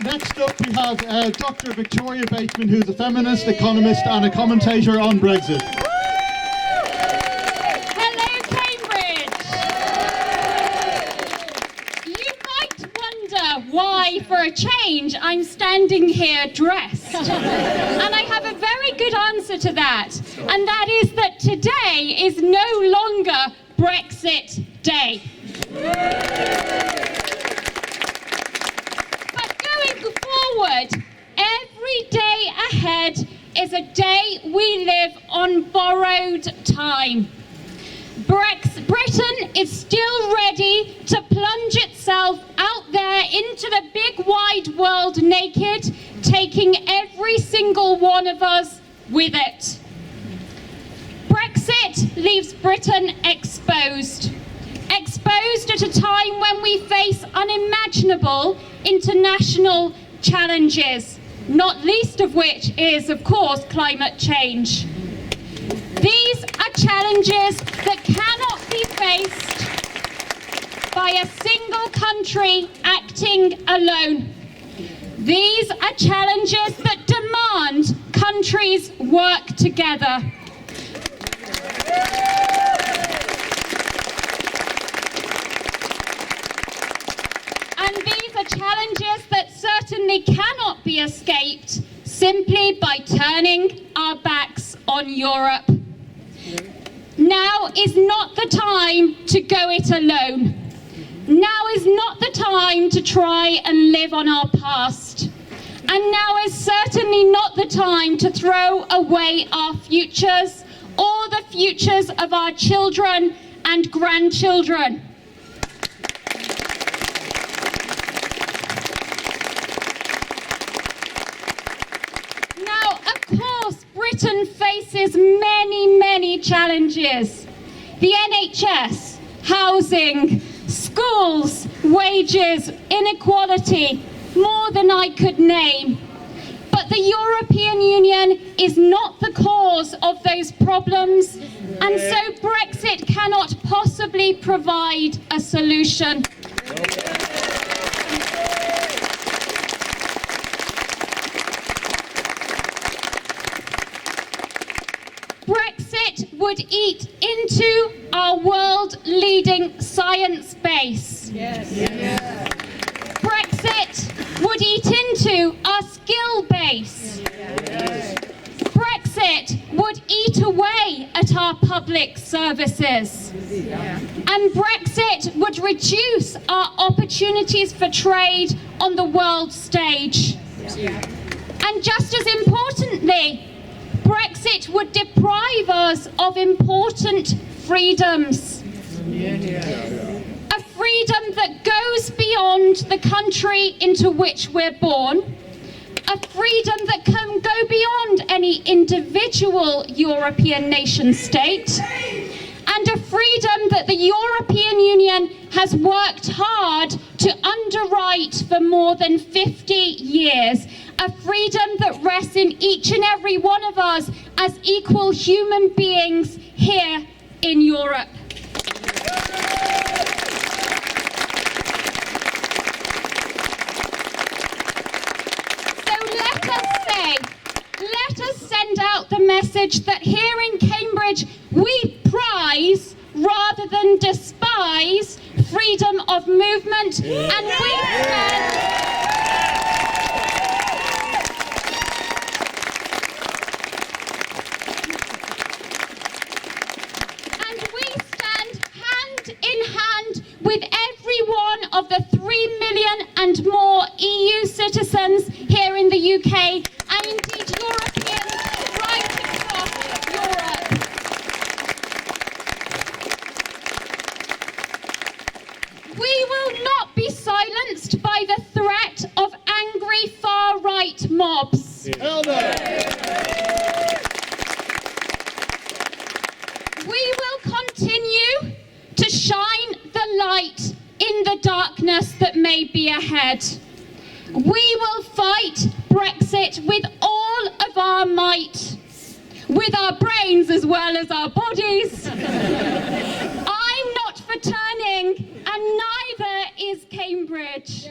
Next up we have Dr. Victoria Bateman, who's a feminist, economist and a commentator on Brexit. Hello, Cambridge! You might wonder why, for a change, I'm standing here dressed. And I have a very good answer to that. And that is that today is no longer Brexit Day. Forward, every day ahead is a day we live on borrowed time. Britain is still ready to plunge itself out there into the big wide world naked, taking every single one of us with it. Brexit leaves Britain exposed. Exposed at a time when we face unimaginable international challenges, not least of which is, of course, climate change. These are challenges that cannot be faced by a single country acting alone. These are challenges that demand countries work together. And these are challenges that certainly cannot be escaped simply by turning our backs on Europe. Now is not the time to go it alone. Now is not the time to try and live on our past. And now is certainly not the time to throw away our futures or the futures of our children and grandchildren. Of course, Britain faces many challenges. The NHS, housing, schools, wages, inequality, more than I could name. But the European Union is not the cause of those problems, and so Brexit cannot possibly provide a solution. Brexit would eat into our world-leading science base. Yes. Yes. Brexit would eat into our skill base. Yes. Brexit would eat away at our public services. And Brexit would reduce our opportunities for trade on the world stage. And just as importantly, Brexit would deprive us of important freedoms. A freedom that goes beyond the country into which we're born. A freedom that can go beyond any individual European nation state. And a freedom that the European Union has worked hard to underwrite for more than 50 years. A freedom that rests in each and every one of us as equal human beings here in Europe. So let us send out the message that here in Cambridge we prize rather than despise freedom of movement, and we stand hand in hand with every one of the 3 million and more EU citizens here in the UK, and indeed Europeans right across Europe. We will not be silenced by the threat of angry far-right mobs. Hell no. We will continue to shine the light in the darkness that may be ahead. We will fight Brexit with all of our might, with our brains as well as our bodies. I'm not for turning, and neither is Cambridge.